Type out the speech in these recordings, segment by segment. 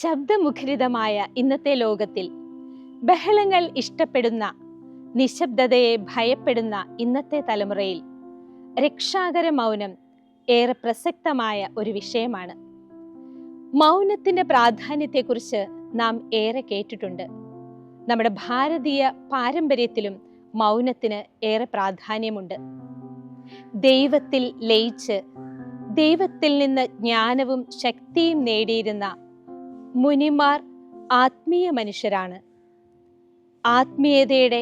ശബ്ദമുഖരിതമായ ഇന്നത്തെ ലോകത്തിൽ ബഹളങ്ങൾ ഇഷ്ടപ്പെടുന്ന, നിശബ്ദതയെ ഭയപ്പെടുന്ന ഇന്നത്തെ തലമുറയിൽ രക്ഷാകര മൗനം ഏറെ പ്രസക്തമായ ഒരു വിഷയമാണ്. മൗനത്തിന്റെ പ്രാധാന്യത്തെക്കുറിച്ച് നാം ഏറെ കേട്ടിട്ടുണ്ട്. നമ്മുടെ ഭാരതീയ പാരമ്പര്യത്തിലും മൗനത്തിന് ഏറെ പ്രാധാന്യമുണ്ട്. ദൈവത്തിൽ ലയിച്ച് ദൈവത്തിൽ നിന്ന് ജ്ഞാനവും ശക്തിയും നേടിയിരുന്ന മുനിമാർ ആത്മീയ മനുഷ്യരാണ്. ആത്മീയതയുടെ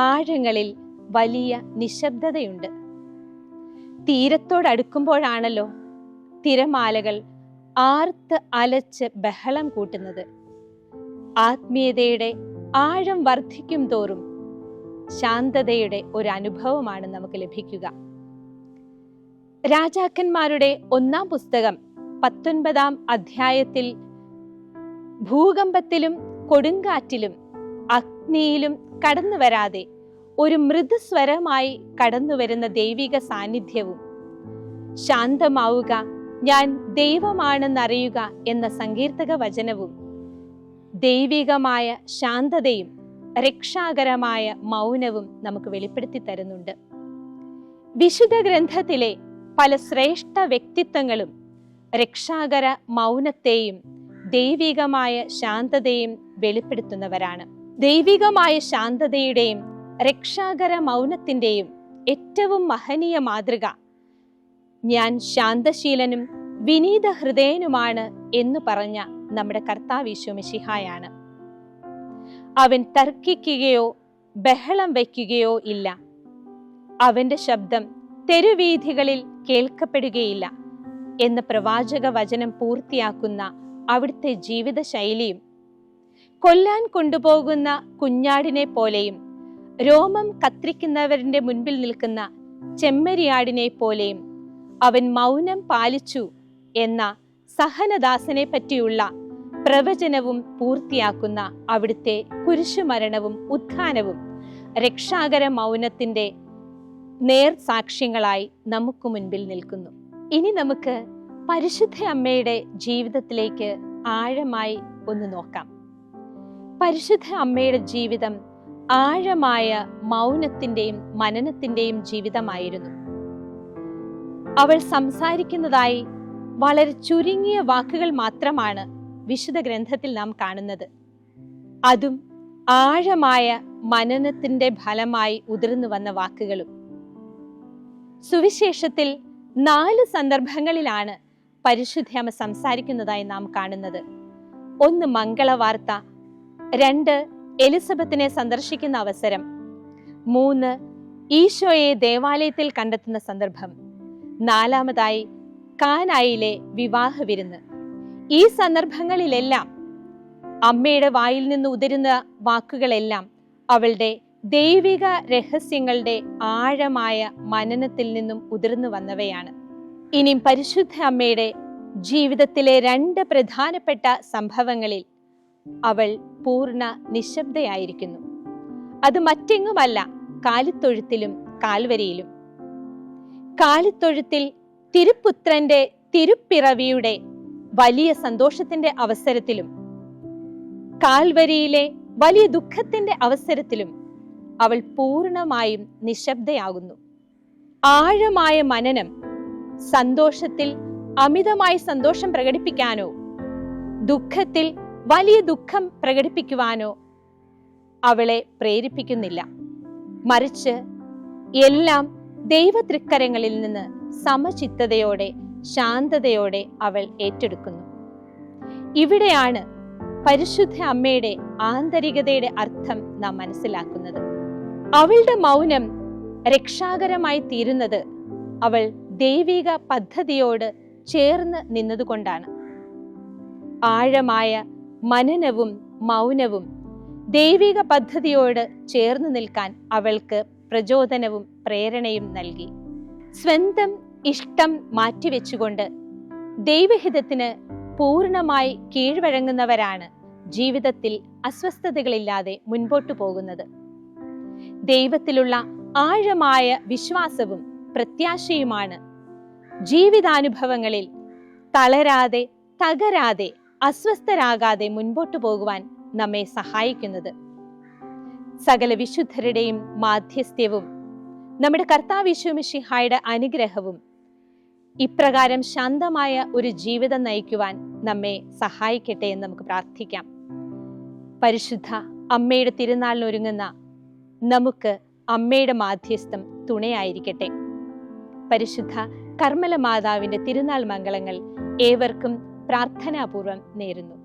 ആഴങ്ങളിൽ വലിയ നിശബ്ദതയുണ്ട്. തീരത്തോടടുക്കുമ്പോഴാണല്ലോ തിരമാലകൾ ആർത്ത് അലച്ച് ബഹളം കൂട്ടുന്നത്. ആത്മീയതയുടെ ആഴം വർദ്ധിക്കും തോറും ശാന്തതയുടെ ഒരു അനുഭവമാണ് നമുക്ക് ലഭിക്കുക. രാജാക്കന്മാരുടെ 1-ാം പുസ്തകം 19-ാം അധ്യായത്തിൽ ഭൂകമ്പത്തിലും കൊടുങ്കാറ്റിലും അഗ്നിയിലും കടന്നു വരാതെ ഒരു മൃദുസ്വരമായി കടന്നുവരുന്ന ദൈവിക സാന്നിധ്യവും, ശാന്തമാവുക, ഞാൻ ദൈവമാണെന്നറിയുക എന്ന സങ്കീർത്തക വചനവും, ദൈവികമായ ശാന്തതയും രക്ഷാകരമായ മൗനവും നമുക്ക് വെളിപ്പെടുത്തി തരുന്നുണ്ട്. വിശുദ്ധ ഗ്രന്ഥത്തിലെ പല ശ്രേഷ്ഠ വ്യക്തിത്വങ്ങളും രക്ഷാകര മൗനത്തെയും ദൈവികമായ ശാന്തതയും വെളിപ്പെടുത്തുന്നവരാണ്. ദൈവികമായ ശാന്തതയുടെയും രക്ഷാകര മൗനത്തിന്റെയും ഏറ്റവും മഹനീയ മാതൃക ഞാൻ ശാന്തശീലനും വിനീത ഹൃദയനുമാണ് എന്ന് പറഞ്ഞ നമ്മുടെ കർത്താവ് ഈശോ മിശിഹായാണ്. അവൻ തർക്കിക്കുകയോ ബഹളം വയ്ക്കുകയോ ഇല്ല. അവന്റെ ശബ്ദം തെരുവീഥികളിൽ കേൾക്കപ്പെടുകയില്ല എന്ന പ്രവാചക വചനം പൂർത്തിയാക്കുന്ന അവിടുത്തെ ജീവിത ശൈലിയും, കൊല്ലാൻ കൊണ്ടുപോകുന്ന കുഞ്ഞാടിനെ പോലെയും രോമം കത്രിക്കുന്നവരുടെ മുൻപിൽ നിൽക്കുന്ന ചെമ്മരിയാടിനെ പോലെയും അവൻ മൗനം പാലിച്ചു എന്ന സഹനദാസനെ പറ്റിയുള്ള പ്രവചനവും പൂർത്തിയാക്കുന്ന അവിടുത്തെ കുരിശുമരണവും ഉത്ഥാനവും രക്ഷാകര മൗനത്തിന്റെ നേർസാക്ഷ്യങ്ങളായി നമുക്ക് മുൻപിൽ നിൽക്കുന്നു. ഇനി നമുക്ക് പരിശുദ്ധ അമ്മയുടെ ജീവിതത്തിലേക്ക് ആഴമായി ഒന്ന് നോക്കാം. പരിശുദ്ധ അമ്മയുടെ ജീവിതം ആഴമായ മൗനത്തിന്റെയും മനനത്തിന്റെയും ജീവിതമായിരുന്നു. അവൾ സംസാരിക്കുന്നതായി വളരെ ചുരുങ്ങിയ വാക്കുകൾ മാത്രമാണ് വിശുദ്ധ ഗ്രന്ഥത്തിൽ നാം കാണുന്നത്. അതും ആഴമായ മനനത്തിന്റെ ഫലമായി ഉതിർന്നു വന്ന വാക്കുകളും. സുവിശേഷത്തിൽ 4 സന്ദർഭങ്ങളിലാണ് പരിശുദ്ധയമ്മ സംസാരിക്കുന്നതായി നാം കാണുന്നത്. 1 മംഗളവാർത്ത, 2 എലിസബത്തിനെ സന്ദർശിക്കുന്ന അവസരം, 3 ഈശോയെ ദേവാലയത്തിൽ കണ്ടെത്തുന്ന സന്ദർഭം, 4-മതായി കാനായിലെ വിവാഹ വിരുന്ന്. ഈ സന്ദർഭങ്ങളിലെല്ലാം അമ്മയുടെ വായിൽ നിന്ന് ഉതിരുന്ന വാക്കുകളെല്ലാം അവളുടെ ദൈവിക രഹസ്യങ്ങളുടെ ആഴമായ മനനത്തിൽ നിന്നും ഉതിർന്നു വന്നവയാണ്. ഇനിയും പരിശുദ്ധ അമ്മയുടെ ജീവിതത്തിലെ 2 പ്രധാനപ്പെട്ട സംഭവങ്ങളിൽ അവൾ പൂർണ്ണ നിശബ്ദയായിരിക്കുന്നു. അത് മറ്റെങ്ങുമല്ല, കാലിത്തൊഴുത്തിലും കാൽവരിയിലും. കാലിത്തൊഴുത്തിൽ തിരുപുത്രന്റെ തിരുപ്പിറവിയുടെ വലിയ സന്തോഷത്തിന്റെ അവസരത്തിലും കാൽവരിയിലെ വലിയ ദുഃഖത്തിന്റെ അവസരത്തിലും അവൾ പൂർണ്ണമായും നിശബ്ദയാകുന്നു. ആഴമായ മനനം സന്തോഷത്തിൽ അമിതമായി സന്തോഷം പ്രകടിപ്പിക്കാനോ ദുഃഖത്തിൽ വലിയ ദുഃഖം പ്രകടിപ്പിക്കുവാനോ അവളെ പ്രേരിപ്പിക്കുന്നില്ല. മറിച്ച് എല്ലാം ദൈവതൃക്കരങ്ങളിൽ നിന്ന് സമചിത്തതയോടെ ശാന്തതയോടെ അവൾ ഏറ്റെടുക്കുന്നു. ഇവിടെയാണ് പരിശുദ്ധ അമ്മയുടെ ആന്തരികതയുടെ അർത്ഥം നാം മനസ്സിലാക്കുന്നത്. അവളുടെ മൗനം രക്ഷാകരമായി തീരുന്നത് അവൾ ദൈവിക പദ്ധതിയോട് ചേർന്ന് നിന്നതുകൊണ്ടാണ്. ആഴമായ മനനവും മൗനവും ദൈവിക പദ്ധതിയോട് ചേർന്ന് നിൽക്കാൻ അവൾക്ക് പ്രചോദനവും പ്രേരണയും നൽകി. സ്വന്തം ഇഷ്ടം മാറ്റിവെച്ചുകൊണ്ട് ദൈവഹിതത്തിന് പൂർണ്ണമായി കീഴ്വഴങ്ങുന്നവരാണ് ജീവിതത്തിൽ അസ്വസ്ഥതകളില്ലാതെ മുൻപോട്ടു പോകുന്നത്. ദൈവത്തിലുള്ള ആഴമായ വിശ്വാസവും പ്രത്യാശയുമാണ് ജീവിതാനുഭവങ്ങളിൽ തളരാതെ തകരാതെ അസ്വസ്ഥരാകാതെ മുൻപോട്ടു പോകുവാൻ നമ്മെ സഹായിക്കുന്നത്. സകല വിശുദ്ധരുടെയും മാധ്യസ്ഥ്യവും നമ്മുടെ കർത്താവ് യേശു മിശിഹായുടെ അനുഗ്രഹവും ഇപ്രകാരം ശാന്തമായ ഒരു ജീവിതം നയിക്കുവാൻ നമ്മെ സഹായിക്കട്ടെ എന്ന് നമുക്ക് പ്രാർത്ഥിക്കാം. പരിശുദ്ധ അമ്മയുടെ തിരുനാളിനൊരുങ്ങുന്ന നമുക്ക് അമ്മയുടെ മാധ്യസ്ഥം തുണയായിരിക്കട്ടെ. പരിശുദ്ധ കർമ്മല മാതാവിന്റെ തിരുനാൾ മംഗളങ്ങൾ ഏവർക്കും പ്രാർത്ഥനാപൂർവം നേരുന്നു.